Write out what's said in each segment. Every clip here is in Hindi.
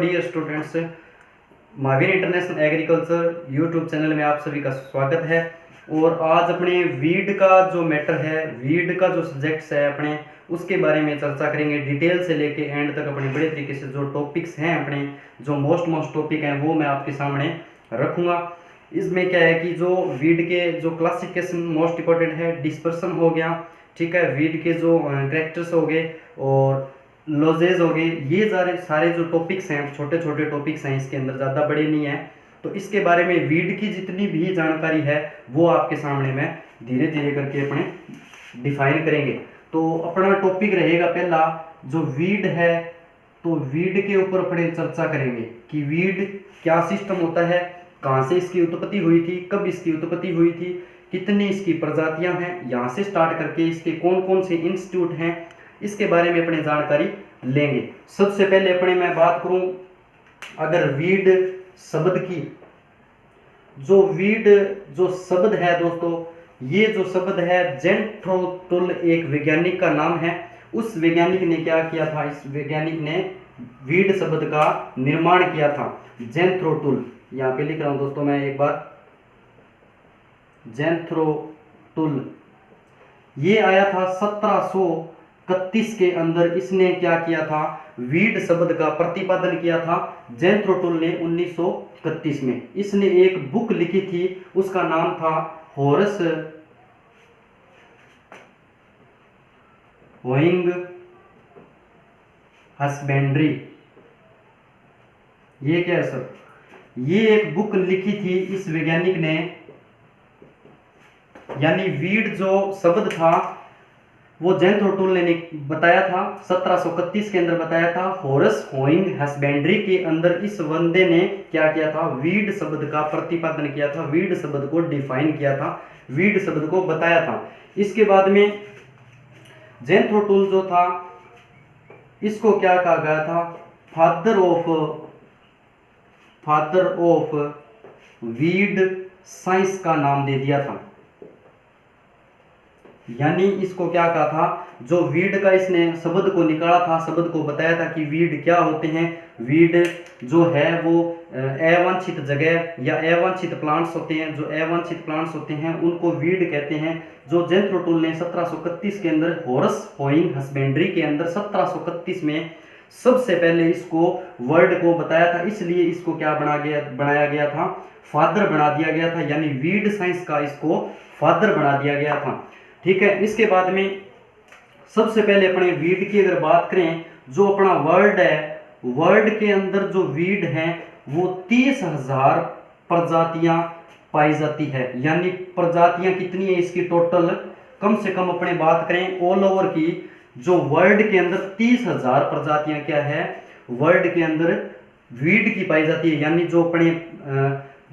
Dear students, Mahavir international agriculture YouTube channel में आप सभी का स्वागत है। और आज अपने वीड का जो मैटर है, वीड का जो सब्जेक्ट्स है अपने, उसके बारे में चर्चा करेंगे। डिटेल से लेके एंड तक अपने बड़े तरीके से जो टॉपिक्स हैं अपने, जो मोस्ट टॉपिक हैं वो मैं आपके सामने रखूँगा। इसमें क्या है कि जो वीड के जो क्लासिफिकेशन मोस्ट इंपॉर्टेंट है, डिस्पर्सन हो गया, ठीक है, वीड के जो कैरेक्टर्स हो गए और लॉजेज हो गए, ये सारे जो टॉपिक्स हैं, छोटे छोटे टॉपिक्स हैं, इसके अंदर ज़्यादा बड़े नहीं हैं। तो इसके बारे में वीड की जितनी भी जानकारी है वो आपके सामने मैं धीरे धीरे करके अपने डिफाइन करेंगे। तो अपना टॉपिक रहेगा पहला जो वीड है, तो वीड के ऊपर अपने चर्चा करेंगे कि वीड क्या सिस्टम होता है, कहाँ से इसकी उत्पत्ति हुई थी, कब इसकी उत्पत्ति हुई थी, कितनी इसकी प्रजातियां हैं, यहाँ से स्टार्ट करके इसके कौन कौन से इंस्टीट्यूट हैं, इसके बारे में अपने जानकारी लेंगे। सबसे पहले अपने मैं बात करूं अगर वीड शब्द की, जो वीड जो शब्द है दोस्तों, ये जो शब्द है जेंथ्रोटुल एक वैज्ञानिक का नाम है। उस वैज्ञानिक ने क्या किया था, इस वैज्ञानिक ने वीड शब्द का निर्माण किया था। जेंथ्रोटुल यहाँ पे लिख रहा हूं दोस्तों मैं एक बार, जेंथ्रोटुल ये आया था 1731 के अंदर। इसने क्या किया था, वीड शब्द का प्रतिपादन किया था जेंथ्रोटुल ने 1931 में। इसने एक बुक लिखी थी, उसका नाम था होरस होइंग हस्बेंड्री। ये क्या है सर, ये एक बुक लिखी थी इस वैज्ञानिक ने, यानी वीड जो शब्द था वो जेंथ्रोटुल ने बताया था 1731 के अंदर बताया था। होरस होइंग हस्बेंड्री के अंदर इस बंदे ने क्या किया था, वीड शब्द का प्रतिपादन किया था, वीड शब्द को डिफाइन किया था, वीड शब्द को बताया था। इसके बाद में जेंथ्रोटुल जो था, इसको क्या कहा गया था, फादर ऑफ वीड साइंस का नाम दे दिया था। यानी इसको क्या कहा था, जो वीड का इसने शब्द को निकाला था, शब्द को बताया था कि वीड क्या होते हैं। वीड जो है वो अवांछित जगह या अवांछित प्लांट्स होते हैं, जो अवांछित प्लांट्स होते हैं उनको वीड कहते हैं। जो जेंथ्रोटुल ने 1731 के अंदर होरस होइंग हस्बेंड्री के अंदर 1731 में सबसे पहले इसको वर्ड को बताया था, इसलिए इसको क्या बनाया गया था, फादर बना दिया गया था। यानी वीड साइंस का इसको फादर बना दिया गया था, ठीक है। इसके बाद में सबसे पहले अपने वीड की अगर बात करें, जो अपना वर्ल्ड है, वर्ल्ड के अंदर जो वीड है वो 30,000 प्रजातियां पाई जाती है। यानी प्रजातियां कितनी है इसकी टोटल, कम से कम अपने बात करें ऑल ओवर की, जो वर्ल्ड के अंदर 30,000 प्रजातियां क्या है, वर्ल्ड के अंदर वीड की पाई जाती है। यानी जो अपने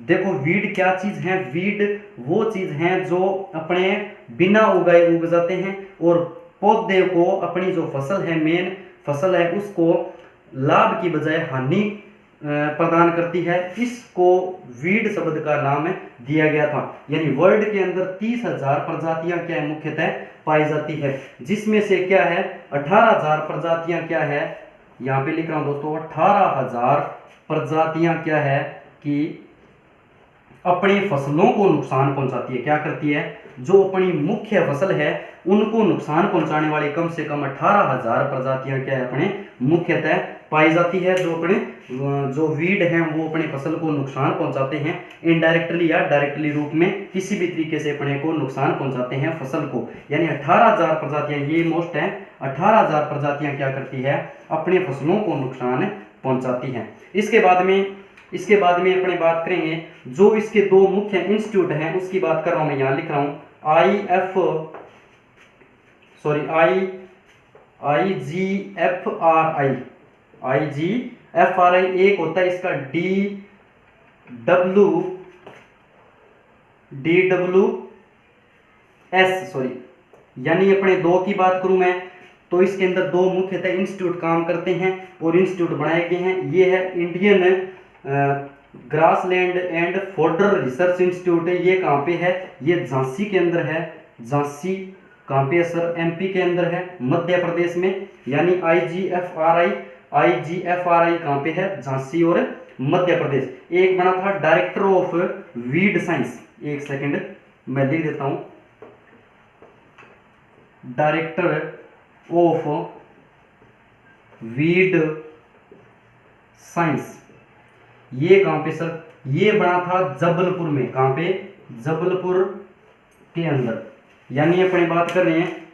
देखो वीड क्या चीज है, वीड वो चीज है जो अपने बिना उगाए उग जाते हैं और पौधे को अपनी जो फसल है, मेन फसल है, उसको लाभ की बजाय हानि प्रदान करती है। इसको वीड शब्द का नाम दिया गया था। यानी वर्ल्ड के अंदर 30,000 प्रजातियां क्या है, मुख्यतः पाई जाती है, जिसमें से क्या है 18,000 प्रजातियां क्या है, यहाँ पे लिख रहा हूं दोस्तों, 18,000 प्रजातियां क्या है कि अपनी फसलों को नुकसान पहुंचाती है। क्या करती है, जो अपनी मुख्य फसल है उनको नुकसान पहुंचाने वाली कम से कम 18,000 प्रजातियां क्या है अपने मुख्यतः पाई जाती है। जो अपने जो वीड हैं वो अपने फसल को नुकसान पहुंचाते हैं, इनडायरेक्टली या डायरेक्टली रूप में किसी भी तरीके से अपने को नुकसान पहुंचाते हैं फसल को। यानी 18,000 प्रजातियां, ये मोस्ट है, 18,000 प्रजातियां क्या करती है, अपने फसलों को नुकसान पहुंचाती हैं। इसके बाद में अपने बात करेंगे जो इसके दो मुख्य इंस्टीट्यूट हैं, उसकी बात कर रहा हूं मैं, यहां लिख रहा हूं IGFRI। एक होता है इसका DWS, यानी अपने दो की बात करूं मैं तो इसके अंदर दो मुख्यतः इंस्टीट्यूट काम करते हैं और इंस्टीट्यूट बनाए गए हैं। ये है Indian grassland and fodder research institute है। ये कहाँ पे है, ये झांसी के अंदर है। झांसी कहाँ पे है सर, एमपी के अंदर है, मध्य प्रदेश में। यानी IGFRI IGFRI कहाँ पे है, झांसी और मध्य प्रदेश। एक बना था डायरेक्टर ऑफ वीड साइंस, एक सेकंड मैं लिख देता हूं, डायरेक्टर ऑफ वीड साइंस, ये कहां पे सर, ये बना था जबलपुर में, कहां पे, जबलपुर के अंदर। यानी अपनी बात कर रहे हैं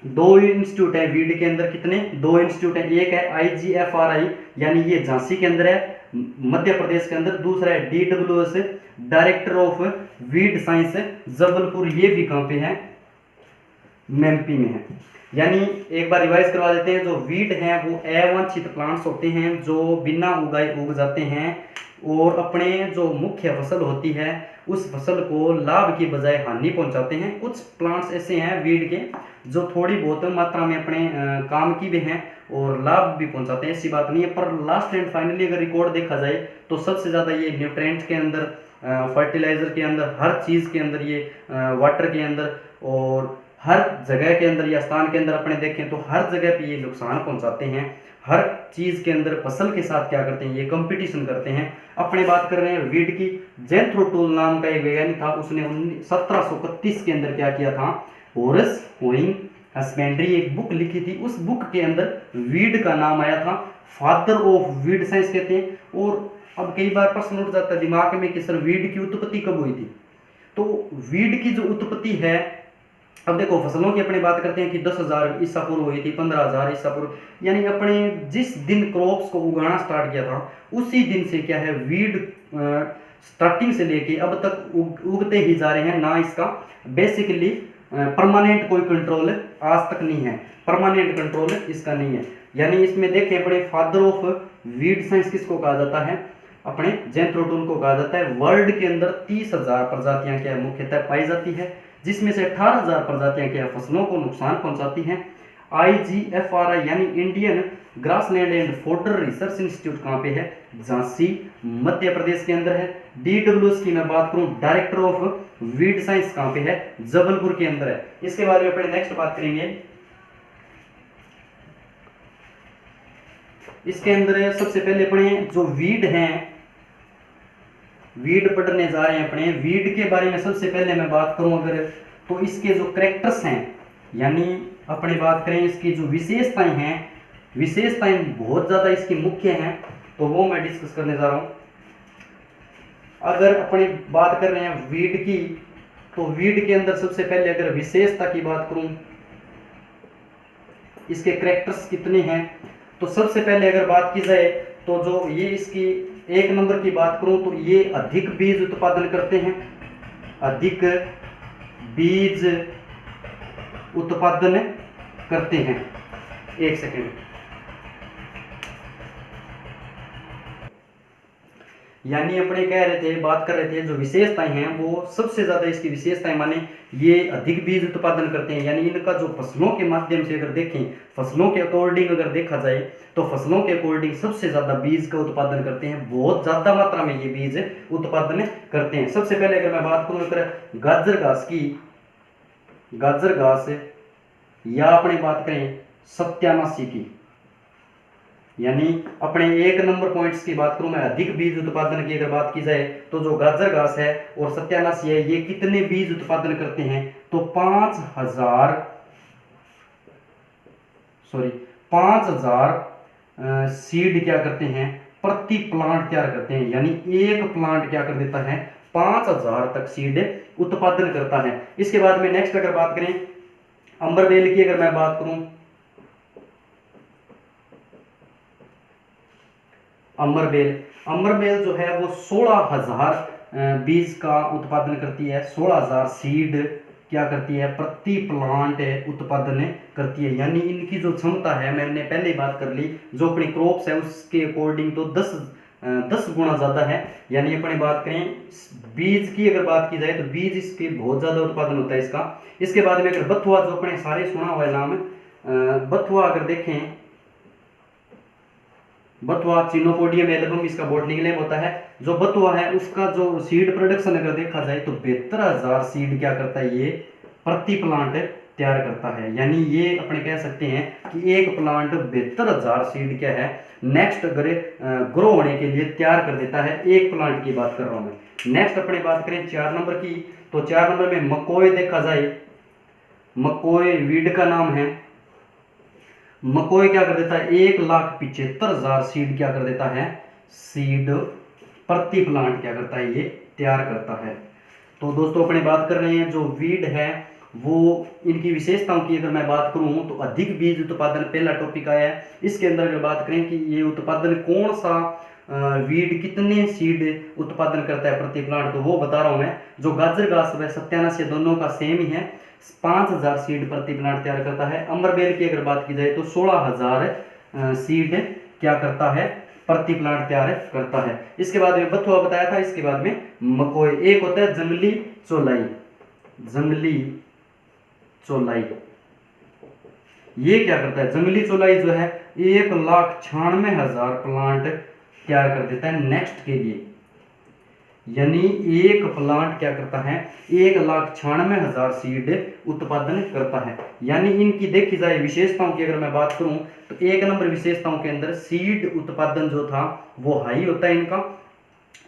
दो इंस्टीट्यूट है वीड के अंदर, कितने, दो इंस्टीट्यूट है, एक है IGFRI यानी ये झांसी के अंदर है मध्य प्रदेश के अंदर, दूसरा है DWS director of weed science Jabalpur, ये भी कहां पे है, MP में है। यानी एक बार रिवाइज करवा देते हैं, जो वीड हैं वो अवांछित प्लांट्स होते हैं जो बिना उगाए उग जाते हैं और अपने जो मुख्य फसल होती है उस फसल को लाभ की बजाय हानि पहुंचाते हैं। कुछ प्लांट्स ऐसे हैं वीड के जो थोड़ी बहुत मात्रा में अपने काम की भी हैं और लाभ भी पहुंचाते हैं, ऐसी बात नहीं है। पर लास्ट एंड फाइनली अगर रिकॉर्ड देखा जाए तो सबसे ज़्यादा ये न्यूट्रेंट्स के अंदर, फर्टिलाइजर के अंदर, हर चीज़ के अंदर, ये वाटर के अंदर और हर जगह के अंदर या स्थान के अंदर अपने देखें तो हर जगह पे ये नुकसान पहुंचाते हैं। हर चीज के अंदर फसल के साथ क्या करते हैं, ये कंपटीशन करते हैं। अपने बात कर रहे हैं वीड की, जेंथ्रोटूल नाम का एक वैज्ञानिक था, उसने 1731 के अंदर क्या किया था, होरस होइंग हस्बेंड्री एक बुक लिखी थी। उस बुक के अंदर वीड का नाम आया था, फादर ऑफ वीड साइंस कहते हैं। और अब कई बार प्रश्न उठ जाता है दिमाग में कि सर वीड की उत्पत्ति कब हुई थी, तो वीड की जो उत्पत्ति है, अब देखो फसलों की अपनी बात करते हैं कि 10,000 ईसा पूर्व हुई थी, 15,000 ईसा पूर्व, यानी अपने जिस दिन क्रॉप्स को उगाना स्टार्ट किया था उसी दिन से क्या है वीड स्टार्टिंग से लेके अब तक उगते ही जा रहे हैं। ना इसका बेसिकली परमानेंट कोई कंट्रोल आज तक नहीं है, परमानेंट कंट्रोल इसका नहीं है। यानी इसमें देखें अपने फादर ऑफ वीड साइंस किसको कहा जाता है, अपने जेंथ्रोटूल को कहा जाता है। वर्ल्ड के अंदर 30,000 प्रजातियां क्या मुख्यतः पाई जाती है, जिसमें से 18,000 प्रजातियां क्या फसलों को नुकसान पहुंचाती हैं। IGFRI यानी Indian grassland and फोर्डर research institute कहाँ पे है, झांसी मध्य प्रदेश के अंदर है। DWS की मैं बात करूं, डायरेक्टर ऑफ वीड साइंस कहाँ पे है, जबलपुर के अंदर है। इसके बारे में अपने नेक्स्ट बात करेंगे। इसके अंदर सबसे पहले अपने जो वीड हैं, वीड पढ़ने जा रहे हैं अपने। वीड के बारे में सबसे पहले मैं बात करूं अगर, तो इसके जो कैरेक्टर्स हैं, यानी अपनी बात करें इसकी जो विशेषताएं हैं, विशेषताएं बहुत ज़्यादा इसकी मुख्य हैं, तो वो मैं डिस्कस करने जा रहा हूं। अगर अपनी बात कर रहे हैं वीड की, तो वीड के अंदर सबसे पहले अगर विशेषता की बात करूं, इसके कैरेक्टर्स कितने हैं, तो सबसे पहले अगर बात की जाए तो जो ये इसकी एक नंबर की बात करूं तो ये अधिक बीज उत्पादन करते हैं, अधिक बीज उत्पादन करते हैं। एक सेकेंड, यानी अपने कह रहे थे, बात कर रहे थे जो विशेषताएं हैं वो सबसे ज्यादा इसकी विशेषताएं माने ये अधिक बीज उत्पादन करते हैं। यानी इनका जो फसलों के माध्यम से अगर देखें, फसलों के अकॉर्डिंग अगर देखा जाए तो फसलों के अकॉर्डिंग सबसे ज्यादा बीज का उत्पादन करते हैं, बहुत ज्यादा मात्रा में ये बीज उत्पादन करते हैं। सबसे पहले अगर मैं बात करूं अगर गाजर घास की, गाजर घास या अपनी बात करें सत्यानाशी की, यानी अपने एक नंबर पॉइंट्स की बात करूं मैं, अधिक बीज उत्पादन की अगर बात की जाए तो जो गाजर घास है और सत्यानाशी है ये कितने बीज उत्पादन करते हैं, तो 5,000 सीड क्या करते हैं प्रति प्लांट क्या करते हैं, यानी एक प्लांट क्या कर देता है 5,000 तक सीड उत्पादन करता है। इसके बाद में नेक्स्ट अगर बात करें अंबरबेल की, अगर मैं बात करूं अंबरबेल जो है वो 16,000 बीज का उत्पादन करती है, 16,000 सीड क्या करती है प्रति प्लांट उत्पादन करती है। यानी इनकी जो क्षमता है, मैंने पहले ही बात कर ली, जो अपनी क्रॉप्स है उसके अकॉर्डिंग तो 10 गुना ज़्यादा है। यानी अपनी बात करें बीज की अगर बात की जाए तो बीज इसके बहुत ज़्यादा उत्पादन होता है इसका। इसके बाद में अगर बथुआ, जो अपने सारे सुना हुआ है नाम, बथुआ अगर देखें, बथुआ चिनोपोडियम एल्बम इसका बॉटनिकल नेम होता है। जो बथुआ है उसका जो सीड प्रोडक्शन अगर देखा जाए तो 72,000 सीड क्या करता है ये प्रति प्लांट तैयार करता है। यानी ये अपने कह सकते हैं कि एक प्लांट 72,000 सीड क्या है नेक्स्ट अगर ग्रो होने के लिए तैयार कर देता है। एक प्लांट की बात कर रहा हूं मैं। नेक्स्ट अपने बात करें 4 नंबर की, तो 4 नंबर में मकोय देखा जाए, मकोय वीड का नाम है। मकोय क्या कर देता है 1,75,000 सीड क्या कर देता है, सीड प्रति प्लांट क्या करता है ये तैयार करता है। तो दोस्तों अपने बात कर रहे हैं जो वीड है वो इनकी विशेषताओं की अगर मैं बात करूं तो अधिक बीज उत्पादन पहला टॉपिक आया है। इसके अंदर अगर बात करें कि ये उत्पादन कौन सा वीड कितने सीड उत्पादन करता है प्रति प्लांट, तो वो बता रहा हूं मैं। जो गाजर घास व सत्यानाश दोनों का सेम ही है, 5,000 सीड प्रति प्लांट तैयार करता है। अमरबेल की अगर बात की जाए तो 16,000 सीड क्या करता है प्रति प्लांट तैयार करता है। इसके बाद में बथुआ बताया था, इसके बाद में मकोय। एक होता है जंगली चौलाई, जंगली चौलाई ये क्या करता है, जंगली चौलाई जो है 1,96,000 प्लांट तैयार कर देता है नेक्स्ट के लिए। यानी एक प्लांट क्या करता है 1,96,000 सीड उत्पादन करता है। यानी इनकी देखी जाए विशेषताओं की अगर मैं बात करूं तो 1 नंबर विशेषताओं के अंदर सीड उत्पादन जो था वो हाई होता है, इनका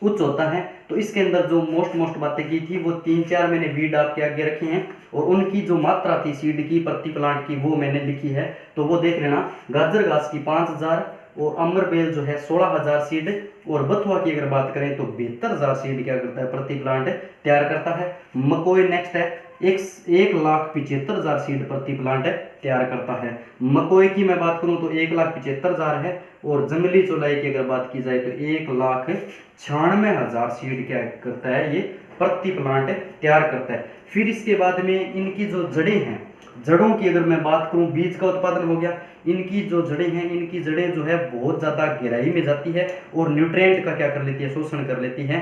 उच्च होता है। तो इसके अंदर जो मोस्ट बातें की थी वो 3-4 मैंने वीड आपके आगे रखी हैं और उनकी जो मात्रा थी सीड की प्रति प्लांट की वो मैंने लिखी है, तो वो देख लेना। गाजर घास की 5,000 और अमरबेल जो है 16,000 सीड, और बथुआ की अगर बात करें तो 72,000 सीड क्या करता है प्रति प्लांट तैयार करता है। मकोय नेक्स्ट है 1,75,000 सीड प्रति प्लांट तैयार करता है। मकोय की मैं बात करूं तो 1,75,000 है, और जंगली चौलाई की अगर बात की जाए तो 1,96,000 सीड क्या करता है ये प्रति प्लांट तैयार करता है। फिर इसके बाद में इनकी जो जड़ें हैं, जड़ों की अगर मैं बात करूं, बीज का उत्पादन हो गया, इनकी जो जड़ें हैं, इनकी जड़ें जो है बहुत ज़्यादा गहराई में जाती है और न्यूट्रिएंट का क्या कर लेती है, शोषण कर लेती है।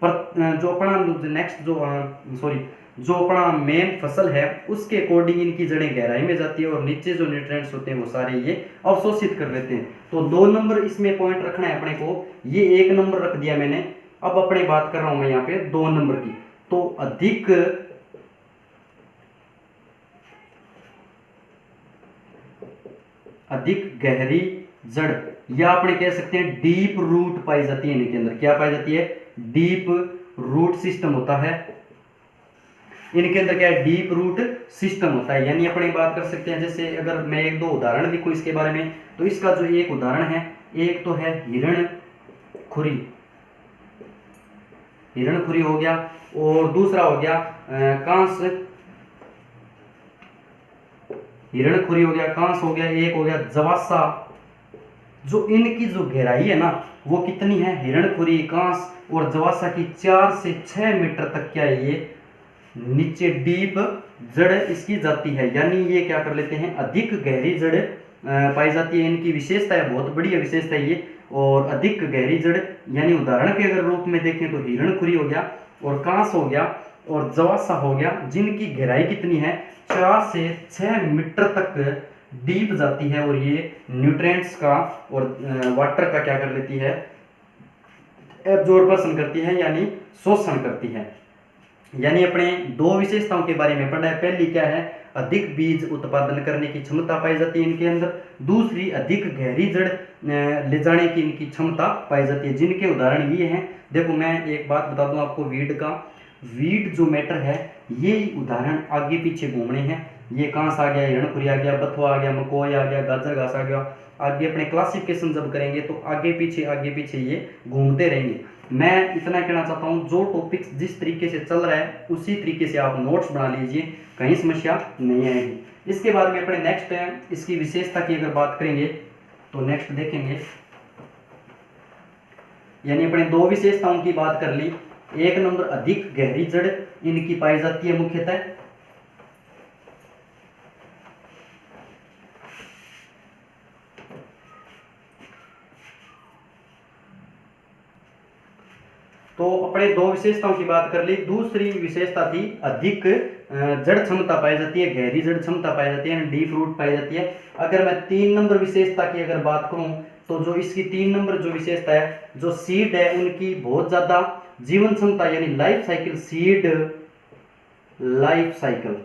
पर जो अपना नेक्स्ट जो अपना मेन फसल है उसके अकॉर्डिंग इनकी जड़ें गहराई में जाती है और नीचे जो न्यूट्रिएंट्स होते हैं वो सारे ये अवशोषित कर लेते हैं। तो 2 नंबर इसमें पॉइंट रखना है अपने को, ये 1 नंबर रख दिया मैंने। अब अपने बात कर रहा हूं मैं यहाँ पे 2 नंबर की, तो अधिक गहरी जड़ या अपने कह सकते हैं डीप रूट पाई जाती है इनके अंदर। क्या पाई जाती है, डीप रूट सिस्टम होता है इनके अंदर। क्या है, डीप रूट सिस्टम होता है। यानी अपने बात कर सकते हैं, जैसे अगर मैं 1-2 उदाहरण लिखूं इसके बारे में, तो इसका जो एक उदाहरण है, एक तो है हिरणखुरी, हिरणखुरी हो गया, और दूसरा हो गया कांस, हिरणखुरी हो गया, कांस हो गया, एक हो गया जवासा। जो इनकी जो गहराई है ना वो कितनी है, हिरणखुरी, कांस और जवासा की 4 से 6 मीटर तक क्या है ये नीचे डीप जड़ इसकी जाती है। यानी ये क्या कर लेते हैं, अधिक गहरी जड़ पाई जाती है। इनकी विशेषता है, बहुत बढ़िया विशेषता है ये, और अधिक गहरी जड़। यानी उदाहरण के अगर रूप में देखें तो हिरणखुरी हो गया और कांस हो गया और जवासा हो गया, जिनकी गहराई कितनी है 4 से 6 मीटर तक डीप जाती है, और ये न्यूट्रिएंट्स का और वाटर का क्या कर लेती है, एब्जॉर्प्शन करती है, यानी शोषण करती है। यानी अपने 2 विशेषताओं के बारे में पढ़ा है। पहली क्या है, अधिक बीज उत्पादन करने की क्षमता पाई जाती है इनके अंदर। दूसरी, अधिक गहरी जड़ ले जाने की इनकी क्षमता पाई जाती है, जिनके उदाहरण ये हैं। देखो मैं एक बात बता दूं आपको, वीड का, वीड जो मैटर है ये उदाहरण आगे पीछे घूमने हैं। ये कांस आ गया, हिरणखुरी आ गया, बथुआ आ गया, मकोय आ गया, गाजर घास आ गया। आगे अपने क्लासिफिकेशन जब करेंगे तो आगे पीछे ये घूमते रहेंगे। मैं इतना कहना चाहता हूँ, जो टॉपिक्स जिस तरीके से चल रहा है उसी तरीके से आप नोट्स बना लीजिए, कहीं समस्या नहीं आएगी। इसके बाद में अपने नेक्स्ट है, इसकी विशेषता की अगर बात करेंगे तो नेक्स्ट देखेंगे, यानी अपने 2 विशेषताओं की बात कर ली। 1 नंबर, अधिक गहरी जड़ इनकी पाई जाती है मुख्यतः। तो अपने 2 विशेषताओं की बात कर ली। दूसरी विशेषता थी अधिक जड़ क्षमता पाई जाती है, गहरी जड़ क्षमता पाई जाती है, डीप रूट पाई जाती है। अगर मैं 3 नंबर विशेषता की अगर बात करूं तो जो इसकी 3 नंबर जो विशेषता है, जो सीड है उनकी बहुत ज्यादा जीवन क्षमता, यानी life cycle, seed life cycle,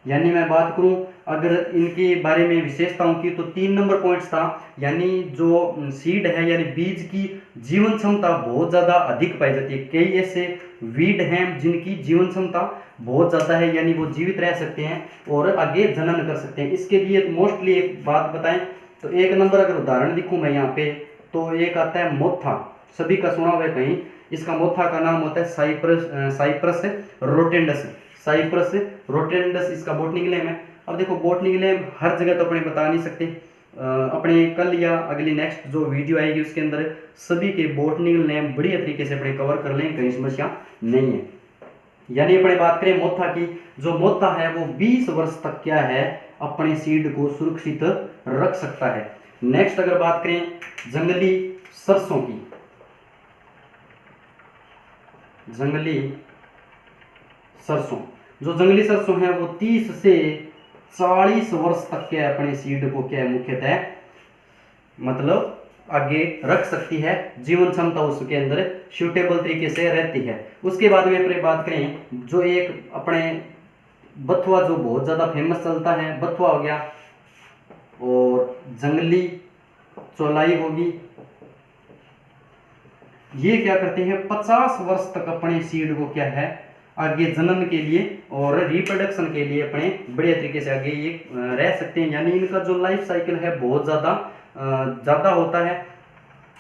यानी मैं बात करूं अगर इनके बारे में विशेषताओं की तो 3 नंबर पॉइंट्स था, यानी जो सीड है यानी बीज की जीवन क्षमता बहुत ज़्यादा अधिक पाई जाती है। कई ऐसे वीड हैं जिनकी जीवन क्षमता बहुत ज़्यादा है, यानी वो जीवित रह सकते हैं और आगे जनन कर सकते हैं। इसके लिए मोस्टली एक बात बताएं तो 1 नंबर अगर उदाहरण लिखूं मैं यहाँ पे, तो एक आता है मोथा, सभी का सुना हुआ है कहीं। इसका मोथा का नाम होता है साइप्रस रोटेंडस। साइप्रस रोटेंडस इसका बॉटनिक नेम है। अब देखो बॉटनिक नेम हर जगह तो अपने बता नहीं सकते, अपने कल या अगली नेक्स्ट जो वीडियो आएगी उसके अंदर सभी के बॉटनिक नेम बढ़िया तरीके से अपने कवर कर लेंगे, कहीं समस्या नहीं है। यानी अपने बात करें मोथा की, जो मोथा है वो 20 वर्ष तक क्या है अपने सीड को सुरक्षित रख सकता है। नेक्स्ट अगर बात करें जंगली सरसों की, जंगली सरसों, जो जंगली सरसों है वो 30 से 40 वर्ष तक क्या है अपने सीड को क्या है मुख्यतः मतलब आगे रख सकती है, जीवन क्षमता उसके अंदर सूटेबल तरीके से रहती है। उसके बाद में अपनी बात करें जो एक अपने बथुआ जो बहुत ज़्यादा फेमस चलता है, बथुआ हो गया और जंगली चौलाई होगी, ये क्या करते हैं 50 वर्ष तक अपने सीड को क्या है आगे जनन के लिए और रिप्रोडक्शन के लिए अपने बढ़िया तरीके से आगे ये रह सकते हैं। यानी इनका जो लाइफ साइकिल है बहुत ज़्यादा होता है।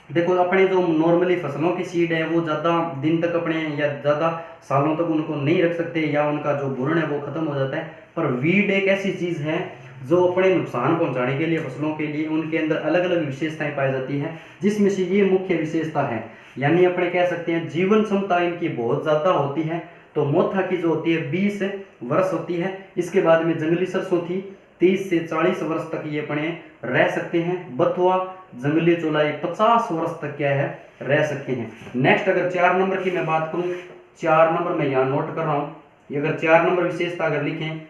देखो अपने जो नॉर्मली फसलों की सीड है वो ज़्यादा दिन तक अपने या ज़्यादा सालों तक उनको नहीं रख सकते या उनका जो भ्रूण है वो खत्म हो जाता है, पर वीड एक ऐसी चीज़ है जो अपने नुकसान पहुंचाने के लिए फसलों के लिए उनके अंदर अलग अलग विशेषताएं पाई जाती हैं, जिसमें से ये मुख्य विशेषता है। यानी अपने कह सकते हैं जीवन क्षमता इनकी बहुत ज़्यादा होती है। तो मोथा की जो होती है 20 वर्ष होती है। इसके बाद में जंगली सरसों थी 30 से 40 वर्ष तक ये अपने रह सकते हैं। बथुआ जंगली चौलाई 50 वर्ष तक क्या है रह सकते हैं। नेक्स्ट अगर 4 नंबर की मैं बात करूं, 4 नंबर मैं यहाँ नोट कर रहा हूं, ये अगर 4 नंबर विशेषता अगर लिखें,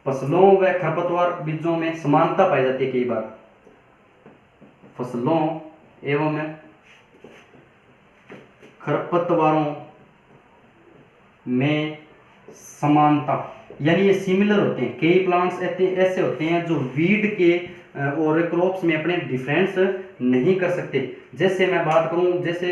फसलों व खरपतवार बीजों में समानता पाई जाती है। कई बार फसलों एवं खरपतवारों में समानता, यानी ये सिमिलर होते हैं। कई प्लांट्स ऐसे होते हैं जो वीड के और क्रॉप्स में अपने डिफरेंस नहीं कर सकते। जैसे मैं बात करूं, जैसे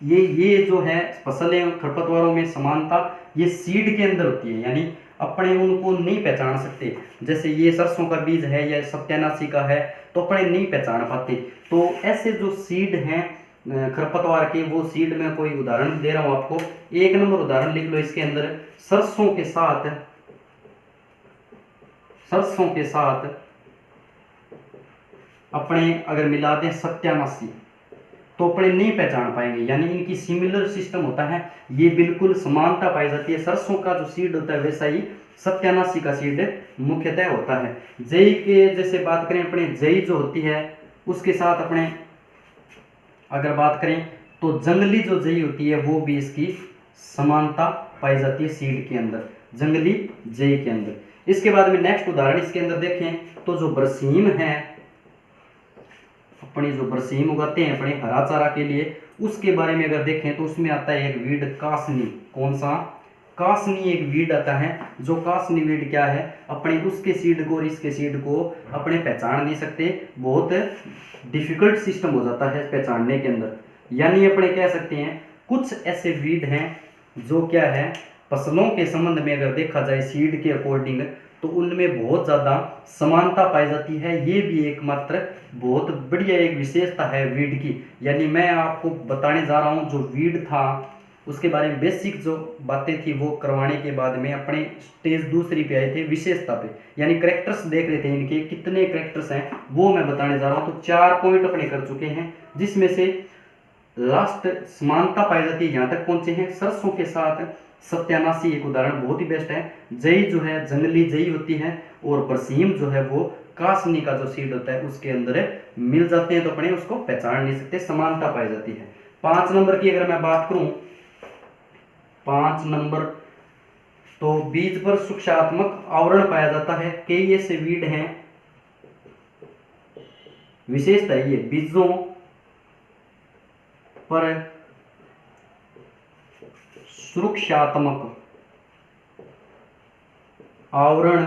ये जो है फसलें खरपतवारों में समानता ये सीड के अंदर होती है, यानी अपने उनको नहीं पहचान सकते। जैसे ये सरसों का बीज है या सत्यानाशी का है तो अपने नहीं पहचान पाते। तो ऐसे जो सीड हैं खरपतवार के, वो सीड में कोई उदाहरण दे रहा हूं आपको। 1 नंबर उदाहरण लिख लो इसके अंदर, सरसों के साथ अपने अगर मिला दें सत्यानाशी तो अपने नहीं पहचान पाएंगे, यानी इनकी सिमिलर सिस्टम होता है, ये बिल्कुल समानता पाई जाती है। सरसों का जो सीड होता है वैसा ही सत्यानाशी का सीड मुख्यतः होता है। जई के जैसे बात करें अपने जई जो होती है उसके साथ अपने अगर बात करें तो जंगली जो जई होती है वो भी इसकी समानता पाई जाती है सीड के अंदर, जंगली जई के अंदर। इसके बाद में नेक्स्ट उदाहरण इसके अंदर देखें तो जो बरसीम है, अपनी जो बरसीम उगाते हैं अपने हरा चारा के लिए, उसके बारे में अगर देखें तो उसमें आता है एक वीड कासनी। कौन सा? कासनी एक वीड आता है। जो कासनी वीड क्या है अपने उसके सीड को और इसके सीड को अपने पहचान नहीं सकते, बहुत डिफिकल्ट सिस्टम हो जाता है पहचानने के अंदर। यानी अपने कह सकते हैं कुछ ऐसे वीड हैं जो क्या है फसलों के संबंध में अगर देखा जाए सीड के अकॉर्डिंग तो उनमें बहुत ज़्यादा समानता पाई जाती है। ये भी एकमात्र बहुत बढ़िया एक विशेषता है वीड की। यानी मैं आपको बताने जा रहा हूँ जो वीड था उसके बारे में बेसिक जो बातें थी वो करवाने के बाद में अपने स्टेज दूसरी पे आए थे विशेषता पे, यानी करेक्टर्स देख रहे थे इनके कितने करेक्टर्स हैं वो मैं बताने जा रहा हूँ। तो 4 पॉइंट अपने कर चुके हैं जिसमें से लास्ट समानता पाई जाती है यहाँ तक पहुंचे हैं। सरसों के साथ सत्यानाशी एक उदाहरण बहुत ही बेस्ट है। जई जो है जंगली जई होती है और बरसीम जो है वो कासनी का जो सीड होता है उसके अंदर मिल जाते हैं, तो अपने उसको पहचान नहीं सकते, समानता पाई जाती है। 5 नंबर की अगर मैं बात करूं, 5 नंबर तो बीज पर सूक्ष्मात्मक आवरण पाया जाता है। कई ऐसे वीड हैं, विशेषता ये बीजों पर सूक्ष्मात्मक आवरण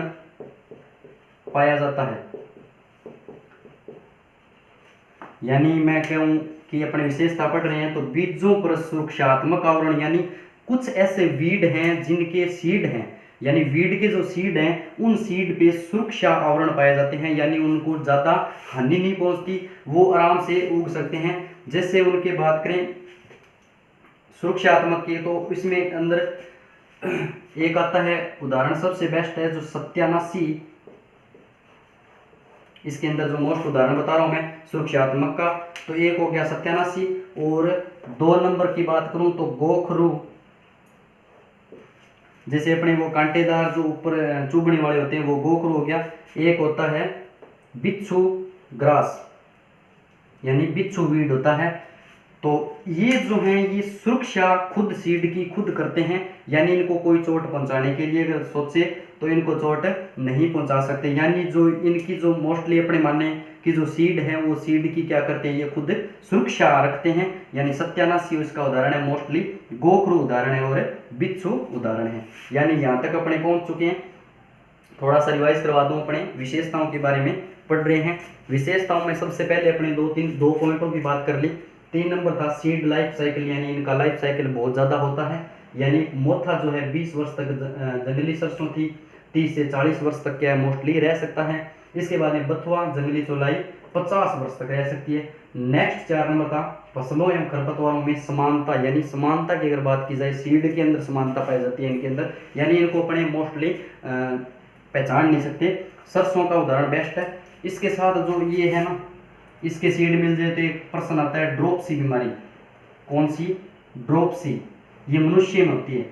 पाया जाता है। यानी मैं कहूं कि अपने विशेषता पढ़ रहे हैं तो बीजों पर सुरक्षात्मक आवरण, यानी कुछ ऐसे वीड हैं जिनके सीड हैं, यानी वीड के जो सीड हैं उन सीड पे सुरक्षा आवरण पाए जाते हैं, यानी उनको ज़्यादा हानि नहीं पहुंचती, वो आराम से उग सकते हैं। जैसे उनके बात करें सुरक्षात्मक की, तो इसमें अंदर एक आता है उदाहरण सबसे बेस्ट है जो सत्यानाशी, इसके अंदर जो मोस्ट उदाहरण बता रहा हूं मैं सुरक्षात्मक का, तो एक हो गया सत्यानाशी, और 2 नंबर की बात करूं तो गोखरू, जैसे अपने वो कांटेदार जो ऊपर चुभने वाले होते हैं वो गोखरू हो गया। एक होता है बिच्छू ग्रास, यानी बिच्छू वीड होता है। तो ये जो हैं ये सुरक्षा खुद सीड की खुद करते हैं, यानी इनको कोई चोट पहुंचाने के लिए अगर सोचे तो इनको चोट नहीं पहुंचा सकते, यानी जो इनकी जो मोस्टली अपने माने कि जो सीड है वो सीड की क्या करते हैं, ये खुद सुरक्षा रखते हैं। यानी सत्यानाशी उसका उदाहरण है, मोस्टली गोखरू उदाहरण है और बिच्छू उदाहरण है। यानी यहाँ तक अपने पहुंच चुके हैं। थोड़ा सा रिवाइज करवा दूं, अपने विशेषताओं के बारे में पढ़ रहे हैं। विशेषताओं में सबसे पहले अपने दो पॉइंटों की बात कर ली। 3 नंबर था सीड लाइफ साइकिल, यानी इनका लाइफ साइकिल बहुत ज़्यादा होता है, यानी मोथा जो है 20 वर्ष तक जंगली सरसों थी 30 से 40 वर्ष तक क्या है मोस्टली रह सकता है। इसके बाद में बथुआ जंगली चौलाई 50 वर्ष तक रह सकती है। नेक्स्ट 4 नंबर था फसलों एवं खरपतवारों में समानता, यानी समानता की अगर बात की जाए सीड के अंदर समानता पाई जाती है इनके अंदर, यानी इनको अपने मोस्टली पहचान नहीं सकते। सरसों का उदाहरण बेस्ट है। इसके साथ जो ये है ना, इसके सीड मिल जाए तो एक प्रश्न आता है ड्रॉपसी बीमारी। कौन सी? ड्रॉपसी, ये मनुष्य में होती है।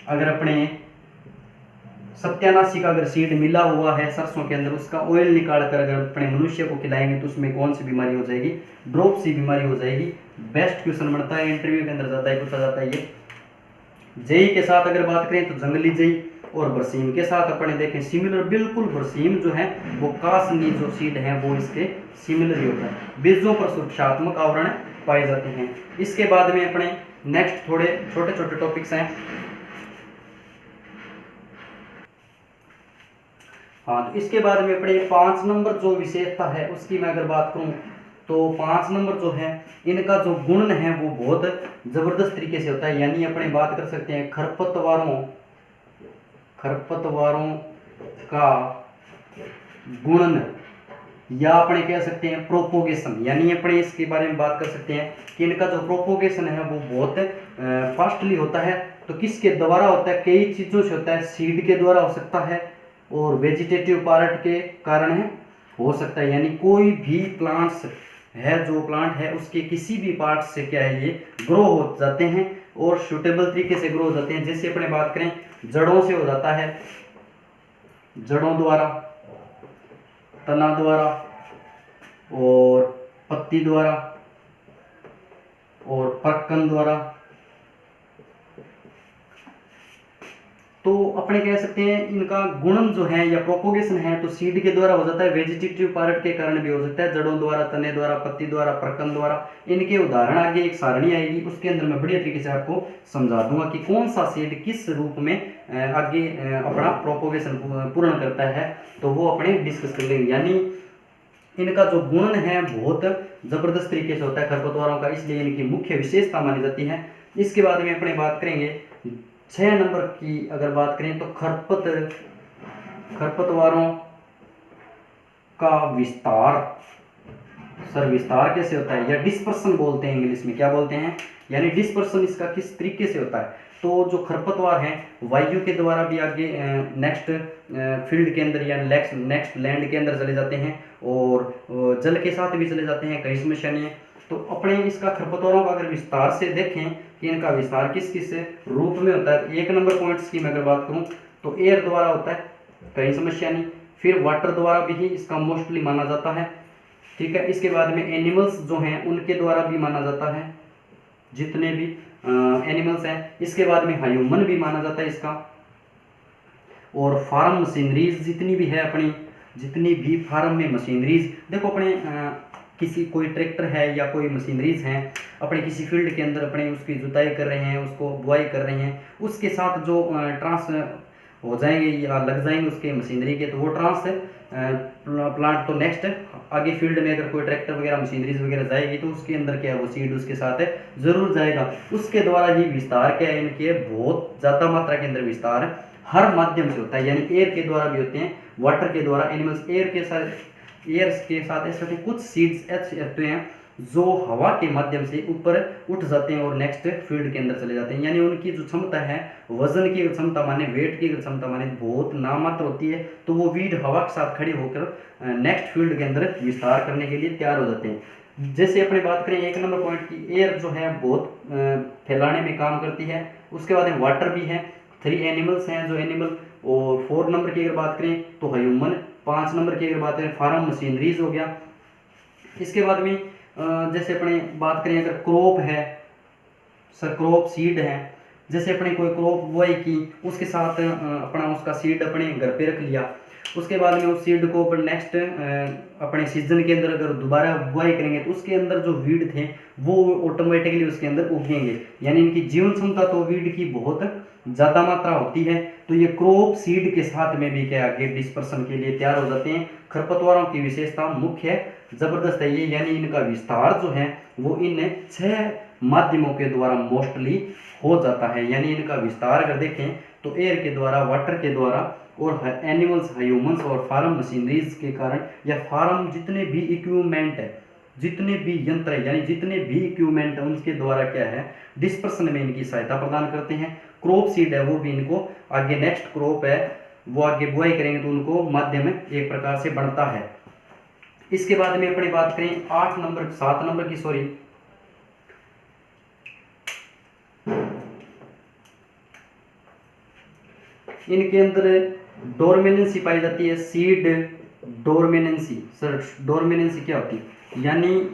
अगर अपने सत्यानाशी का अगर सीड मिला हुआ है सरसों के अंदर, उसका ऑयल निकाल कर अगर अपने मनुष्य को खिलाएंगे तो उसमें कौन सी बीमारी हो जाएगी? ड्रॉपसी बीमारी हो जाएगी। बेस्ट क्वेश्चन बनता है, इंटरव्यू के अंदर ज़्यादा ही पूछा जाता है ये। जई के साथ अगर बात करें तो जंगली जई, और बरसीम के साथ अपने देखें सिमिलर, बिल्कुल बरसीम जो है वो कासनी जो सीड है वो इसके सिमिलर ही होता है। बीजों पर सुरक्षात्मक आवरण पाए जाते हैं। इसके बाद में अपने नेक्स्ट थोड़े छोटे छोटे टॉपिक्स हैं। हाँ, तो इसके बाद में अपने 5 नंबर जो विशेषता है उसकी मैं अगर बात करूं तो 5 नंबर जो है इनका जो गुण है वो बहुत जबरदस्त तरीके से होता है। यानी अपने बात कर सकते हैं खरपतवारों का गुणन, या अपने कह सकते हैं प्रोपोगेशन, यानी अपने इसके बारे में बात कर सकते हैं कि इनका जो प्रोपोगेशन है वो बहुत फास्टली होता है। तो किसके द्वारा होता है? कई चीज़ों से होता है। सीड के द्वारा हो सकता है और वेजिटेटिव पार्ट के कारण है हो सकता है, यानी कोई भी प्लांट्स है जो प्लांट है उसके किसी भी पार्ट से क्या है ये ग्रो हो जाते हैं और सूटेबल तरीके से ग्रो हो जाते हैं। जैसे अपने बात करें जड़ों से हो जाता है, जड़ों द्वारा, तना द्वारा और पत्ती द्वारा और पर्कन द्वारा। तो अपने कह सकते हैं इनका गुणन जो है या प्रोपोगेशन है तो सीड के द्वारा हो जाता है, वेजिटेटिव पार्ट के कारण भी हो सकता है, जड़ों द्वारा, तने द्वारा, पत्ती द्वारा, पर्कन द्वारा। इनके उदाहरण आगे एक सारणी आएगी, उसके अंदर मैं बढ़िया तरीके से आपको समझा दूंगा कि कौन सा सीड किस रूप में आगे अपना प्रोपोगेशन पूर्ण करता है, तो वो अपने डिस्कस कर लेंगे। यानी इनका जो गुणन है बहुत जबरदस्त तरीके से होता है खरपतवारों का, इसलिए इनकी मुख्य विशेषता मानी जाती है। इसके बाद में अपने बात करेंगे 6 नंबर की अगर बात करें तो खरपतवारों का विस्तार। सर विस्तार कैसे होता है? या डिस्पर्सन बोलते हैं इंग्लिश में, क्या बोलते हैं? यानी डिस्पर्सन इसका किस तरीके से होता है? तो जो खरपतवार हैं वायु के द्वारा भी आगे नेक्स्ट फील्ड के अंदर या नेक्स्ट लैंड के अंदर चले जाते हैं और जल के साथ भी चले जाते हैं, कहीं समस्या नहीं है। तो अपने इसका खरपतवारों का अगर विस्तार से देखें कि इनका विस्तार किस किस रूप में होता है, 1 नंबर पॉइंट्स की मैं अगर बात करूं तो एयर द्वारा होता है, कहीं समस्या नहीं। फिर वाटर द्वारा भी इसका मोस्टली माना जाता है, ठीक है। इसके बाद में एनिमल्स जो हैं उनके द्वारा भी माना जाता है, जितने भी एनिमल्स हैं। इसके बाद में ह्यूमन भी माना जाता है इसका, और फार्म मशीनरीज जितनी भी है अपनी, जितनी भी फार्म में मशीनरीज देखो अपने किसी कोई ट्रैक्टर है या कोई मशीनरीज हैं अपने किसी फील्ड के अंदर अपने उसकी जुताई कर रहे हैं, उसको बुआई कर रहे हैं, उसके साथ जो हो जाएंगे या लग जाएंगे उसके मशीनरी के, तो वो ट्रांस प्लांट तो नेक्स्ट आगे फील्ड में अगर कोई ट्रैक्टर वगैरह मशीनरीज वगैरह जाएगी तो उसके अंदर क्या है वो सीड उसके साथ जरूर जाएगा। उसके द्वारा ही विस्तार क्या है इनके, बहुत ज़्यादा मात्रा के अंदर विस्तार हर माध्यम से होता है, यानी एयर के द्वारा भी होते हैं, वाटर के द्वारा, एनिमल्स एयर के साथ ऐसे होते हैं। कुछ सीड्स ऐसे होते हैं जो हवा के माध्यम से ऊपर उठ जाते हैं और नेक्स्ट फील्ड के अंदर चले जाते हैं, यानी उनकी जो क्षमता है, वजन की क्षमता माने, वेट की क्षमता माने बहुत नामात्र होती है, तो वो वीड हवा के साथ खड़ी होकर नेक्स्ट फील्ड के अंदर विस्तार करने के लिए तैयार हो जाते हैं। जैसे अपने बात करें 1 नंबर पॉइंट की, एयर जो है बहुत फैलाने में काम करती है। उसके बाद में वाटर भी है, 3 एनिमल्स हैं जो एनिमल, और 4 नंबर की अगर बात करें तो ह्यूमन, 5 नंबर की अगर बात करें फार्म मशीनरीज हो गया। इसके बाद में जैसे अपने बात करें अगर क्रॉप है, क्रॉप सीड है, जैसे अपने कोई क्रॉप बुआई की, उसके साथ अपना उसका सीड अपने घर पे रख लिया, उसके बाद में उस सीड को अपन नेक्स्ट अपने सीजन के अंदर अगर दोबारा बुआई करेंगे तो उसके अंदर जो वीड थे वो ऑटोमेटिकली उसके अंदर उगेंगे, यानी इनकी जीवन क्षमता तो वीड की बहुत ज़्यादा मात्रा होती है। तो ये क्रॉप सीड के साथ में भी क्या आगे डिस्पर्सन के लिए तैयार हो जाते हैं। खरपतवारों की विशेषता मुख्य जबरदस्त है ये, यानी इनका विस्तार जो है वो इन 6 माध्यमों के द्वारा मोस्टली हो जाता है, यानी इनका विस्तार अगर देखें तो एयर के द्वारा, वाटर के द्वारा, और एनिमल्स, ह्यूमंस और फार्म मशीनरीज के कारण, या फार्म जितने भी इक्विपमेंट है, जितने भी यंत्र है, यानी जितने भी इक्विपमेंट है उनके द्वारा क्या है डिस्पर्सन में इनकी सहायता प्रदान करते हैं। क्रॉप सीड है वो भी इनको आगे नेक्स्ट क्रॉप है वो आगे बुआई करेंगे तो उनको माध्यम एक प्रकार से बढ़ता है। इसके बाद में अपनी बात करें 7 नंबर की, सॉरी, इनके अंदर डोरमेनेंसी पाई जाती है, सीड डोरमेनेंसी। सर डोरमेनेंसी क्या होती है, यानी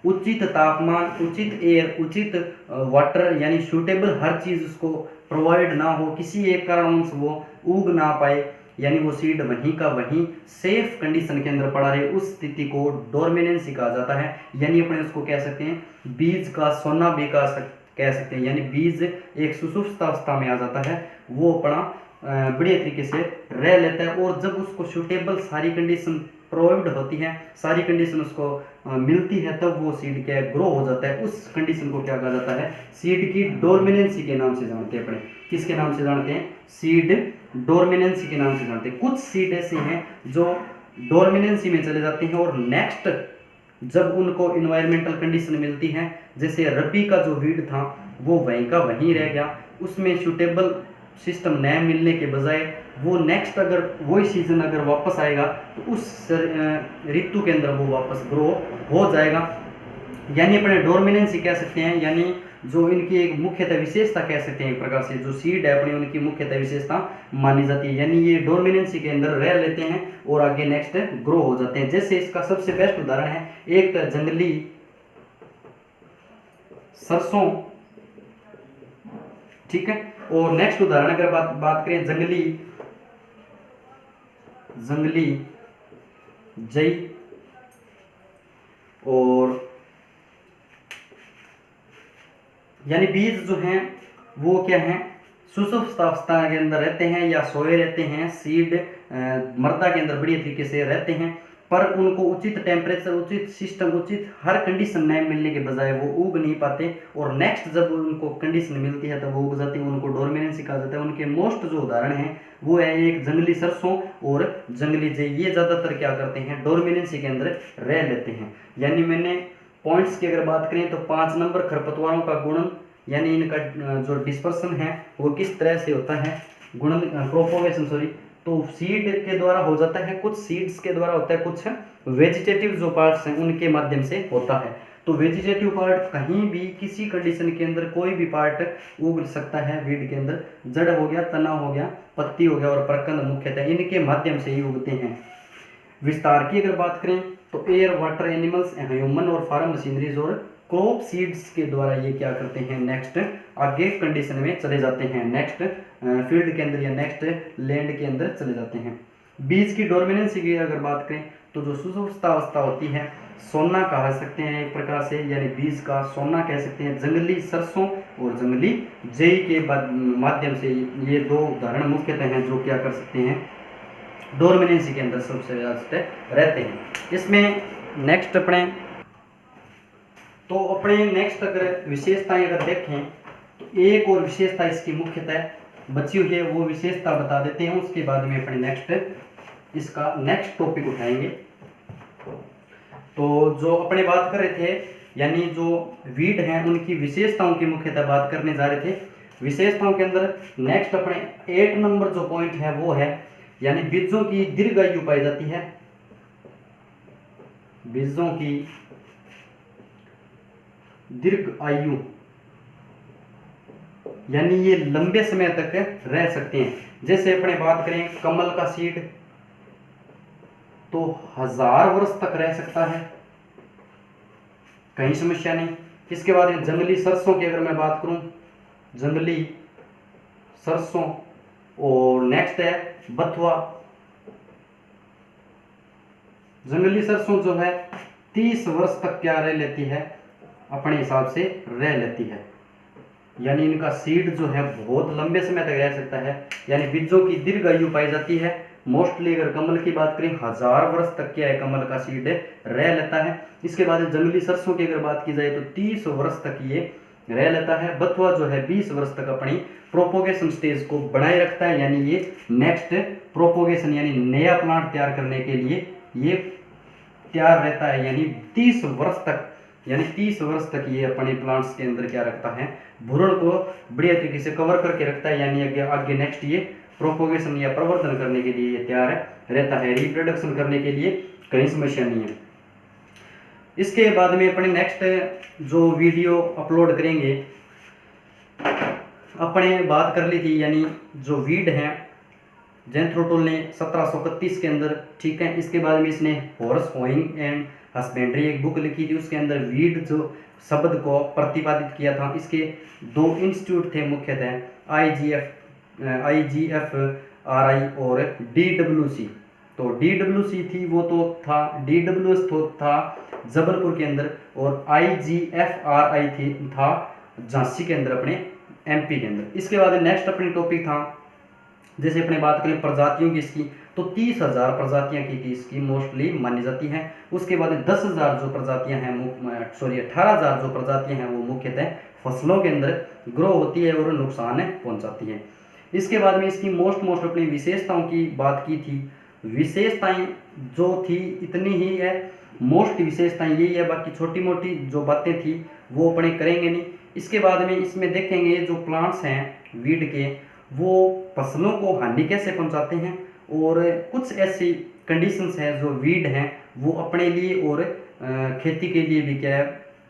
उचित तापमान, उचित एयर, उचित वाटर, यानी सूटेबल हर चीज उसको प्रोवाइड ना हो, किसी एक कारणवश वो उग ना पाए, यानी वो सीड वहीं का वहीं सेफ कंडीशन के अंदर पड़ा रहे, उस स्थिति को डोरमेनेंसी कहा जाता है। यानी अपने उसको कह सकते हैं बीज का सोना भी कह सकते हैं, यानी बीज एक सुसुप्त अवस्था में आ जाता है, वो अपना बढ़िया तरीके से रह लेता है, और जब उसको सूटेबल सारी कंडीशन प्रोवाइड होती है, सारी कंडीशन उसको मिलती है, तब वो सीड क्या ग्रो हो जाता है। उस कंडीशन को क्या कहा जाता है, सीड की डोरमेनेंसी के नाम से जानते हैं। अपने किसके नाम से जानते हैं, सीड डोरमेनेंसी के नाम से जानते हैं। कुछ सीड ऐसे हैं जो डोरमेनेंसी में चले जाते हैं और नेक्स्ट जब उनको इन्वायरमेंटल कंडीशन मिलती है, जैसे रबी का जो वीड था वो वहीं का वहीं रह गया, उसमें सूटेबल सिस्टम नया मिलने के बजाय वो नेक्स्ट अगर वही सीजन अगर वापस आएगा तो उस ऋतु के अंदर वो वापस ग्रो हो जाएगा। यानी अपने डोरमेनेंसी कह सकते हैं, यानी जो इनकी एक मुख्यतः विशेषता कह सकते हैं, एक प्रकार से जो सीड है अपनी उनकी मुख्यतः विशेषता मानी जाती है, यानी ये डोरमेनेंसी के अंदर रह लेते हैं और आगे नेक्स्ट ग्रो हो जाते हैं। जैसे इसका सबसे बेस्ट उदाहरण है एक जंगली सरसों, ठीक है, और नेक्स्ट उदाहरण अगर बात करें जंगली जई, और यानी बीज जो हैं वो क्या हैं सुसुप्त अवस्था के अंदर रहते हैं या सोए रहते हैं, सीड मृदा के अंदर बढ़िया तरीके से रहते हैं, पर उनको उचित टेम्परेचर, उचित सिस्टम, उचित हर कंडीशन नहीं मिलने के बजाय वो उग नहीं पाते, और नेक्स्ट जब उनको कंडीशन मिलती है तब वो उग जाती है, उनको डोरमेनेंसी कहा जाता है। उनके मोस्ट जो उदाहरण हैं वो है एक जंगली सरसों और जंगली जई, ये ज़्यादातर क्या करते हैं डोरमेनेंसी के अंदर रह लेते हैं। यानी मैंने पॉइंट्स की अगर बात करें तो 5 नंबर खरपतवारों का गुणन, यानी इनका जो डिस्पर्सन है वो किस तरह से होता है, गुणन प्रोपोगेशन, सॉरी, तो सीड के द्वारा हो जाता है, कुछ सीड्स के द्वारा होता है, कुछ वेजिटेटिव जो पार्ट्स हैं उनके माध्यम से होता है। तो वेजिटेटिव पार्ट कहीं भी किसी कंडीशन के अंदर कोई भी पार्ट उग सकता है, वीड के अंदर जड़ हो गया, तना हो गया, पत्ती हो गया और प्रकंद मुख्यतः इनके माध्यम से ही उगते हैं। विस्तार की अगर बात करें तो एयर, वाटर, एनिमल्स, ह्यूमन और फार्म मशीनरीज और क्रॉप सीड्स के द्वारा ये क्या करते हैं नेक्स्ट आगे कंडीशन में चले जाते हैं, नेक्स्ट फील्ड के अंदर या नेक्स्ट लैंड के अंदर चले जाते हैं। बीज की डोरमेनेंसी की अगर बात करें तो जो सुषुप्त अवस्था होती है सोना कह सकते हैं एक प्रकार से, यानी बीज का सोना कह सकते हैं। जंगली सरसों और जंगली जई के माध्यम से ये दो उदाहरण मुख्यतः हैं जो क्या कर सकते हैं डोरमिनेंसी के अंदर सबसे ज्यादा रहते हैं। इसमें नेक्स्ट अपने नेक्स्ट अगर विशेषताएं अगर देखें तो एक और विशेषता इसकी मुख्यतः बची हुई है, वो विशेषता बता देते हैं, उसके बाद में अपने नेक्स्ट टॉपिक उठाएंगे। तो जो अपने बात कर रहे थे यानी जो वीड हैं उनकी विशेषताओं की मुख्यतः बात करने जा रहे थे। विशेषताओं के अंदर नेक्स्ट अपने 8 नंबर जो पॉइंट है वो है यानी बीजों की दीर्घ आयु पाई जाती है। बीजों की दीर्घ आयु यानी ये लंबे समय तक रह सकते हैं। जैसे अपने बात करें कमल का सीड तो 1000 वर्ष तक रह सकता है, कहीं समस्या नहीं। इसके बाद जंगली सरसों की अगर मैं बात करूं, जंगली सरसों, और नेक्स्ट है बथुआ। जंगली सरसों जो है 30 वर्ष तक क्या रह लेती है, अपने हिसाब से रह लेती है, यानी इनका सीड जो है बहुत लंबे समय तक रह सकता है, यानी बीजों की दीर्घ आयु पाई जाती है। मोस्टली अगर कमल की बात करें 1000 वर्ष तक क्या है कमल का सीड रह लेता है। इसके बाद जंगली सरसों की अगर बात की जाए तो 30 वर्ष तक ये रह लेता है। बथुआ जो है 20 वर्ष तक अपनी प्रोपोगेशन स्टेज को बनाए रखता है, यानी ये नेक्स्ट प्रोपोगेशन यानी नया प्लांट तैयार करने के लिए ये तैयार रहता है, यानी 30 वर्ष तक ये अपने प्लांट्स के अंदर क्या रखता है, भ्रूण को बढ़िया तरीके से कवर करके रखता है, यानी आगे नेक्स्ट ये प्रोपोगेशन या प्रवर्धन करने के लिए ये तैयार रहता है, रिप्रोडक्शन करने के लिए कहीं समस्या नहीं है। इसके बाद में अपने नेक्स्ट जो वीडियो अपलोड करेंगे अपने बात कर ली थी, यानी जो वीड है जेंथ्रोटोल ने 1731 के अंदर, ठीक है। इसके बाद में इसने हॉर्स होइंग एंड हस्बेंड्री एक बुक लिखी थी, उसके अंदर वीड जो शब्द को प्रतिपादित किया था। इसके 2 इंस्टीट्यूट थे मुख्यतः, IGFRI और DWC। तो DWC थी वो तो था, DWS तो था जबलपुर के अंदर, और IGFRI था झांसी के अंदर अपने MP के अंदर। इसके बाद नेक्स्ट अपने टॉपिक था, जैसे अपने बात करें प्रजातियों की इसकी, तो 30,000 प्रजातियां की इसकी मोस्टली मानी जाती हैं। उसके बाद 10,000 जो प्रजातियां हैं 18,000 जो प्रजातियां हैं वो मुख्यतः फसलों के अंदर ग्रो होती है और नुकसान पहुंचाती है। इसके बाद में इसकी मोस्ट अपनी विशेषताओं की बात की थी। विशेषताएं जो थी इतनी ही है, मोस्ट विशेषताएं यही है, बाकी छोटी मोटी जो बातें थी वो अपने करेंगे नहीं। इसके बाद में इसमें देखेंगे जो प्लांट्स हैं वीड के वो फसलों को हानि कैसे पहुंचाते हैं, और कुछ ऐसी कंडीशंस हैं जो वीड हैं वो अपने लिए और खेती के लिए भी क्या है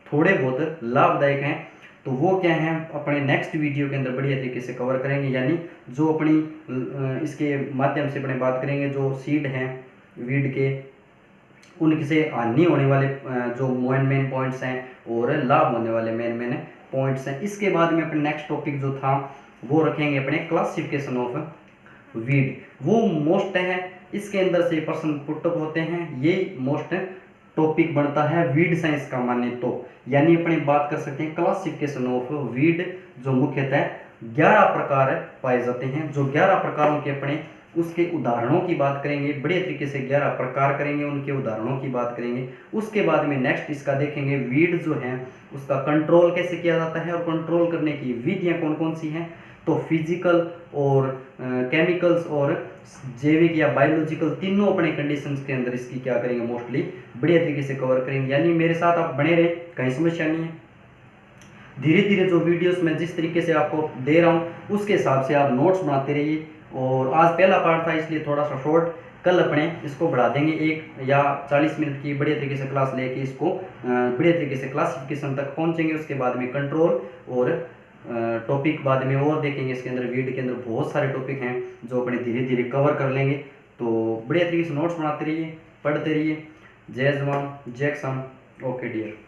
थोड़े बहुत लाभदायक हैं। तो वो क्या हैं अपने नेक्स्ट वीडियो के अंदर बढ़िया तरीके से कवर करेंगे, यानी जो अपनी इसके माध्यम से अपने बात करेंगे जो सीड हैं वीड के उनसे हानि होने वाले जो मेन पॉइंट्स हैं और लाभ होने वाले मेन पॉइंट्स हैं। इसके बाद में अपने नेक्स्ट टॉपिक जो था वो रखेंगे अपने क्लासिफिकेशन ऑफ वीड, वो मोस्ट है, इसके अंदर से प्रश्न पुटअप होते हैं, ये मोस्ट टॉपिक बनता है वीड साइंस का माने तो, यानी अपनी बात कर सकते हैं क्लासिफिकेशन ऑफ वीड, जो मुख्यतः 11 प्रकार पाए जाते हैं। जो 11 प्रकारों के अपने उसके उदाहरणों की बात करेंगे, बड़े तरीके से 11 प्रकार करेंगे, उनके उदाहरणों की बात करेंगे। उसके बाद में नेक्स्ट इसका देखेंगे वीड जो है उसका कंट्रोल कैसे किया जाता है और कंट्रोल करने की विधियां कौन कौन सी हैं। तो फिजिकल और केमिकल्स और जैविक या बायोलॉजिकल तीनों अपने कंडीशंस के अंदर इसकी क्या करेंगे मोस्टली बढ़िया तरीके से कवर करेंगे, यानी मेरे साथ आप बने रहे, कहीं समस्या नहीं है। धीरे धीरे जो वीडियोस मैं जिस तरीके से आपको दे रहा हूँ उसके हिसाब से आप नोट्स बनाते रहिए। और आज पहला पार्ट था इसलिए थोड़ा सा शॉर्ट, कल अपने इसको बढ़ा देंगे 1 या 40 मिनट की बढ़िया तरीके से क्लास लेके इसको बढ़िया तरीके से क्लासिफिकेशन तक पहुँचेंगे। उसके बाद में कंट्रोल और टॉपिक बाद में और देखेंगे। इसके अंदर वीड के अंदर बहुत सारे टॉपिक हैं जो अपने धीरे धीरे कवर कर लेंगे। तो बढ़िया तरीके से नोट्स बनाते रहिए, पढ़ते रहिए। जय जवान जय किसान। Okay dear.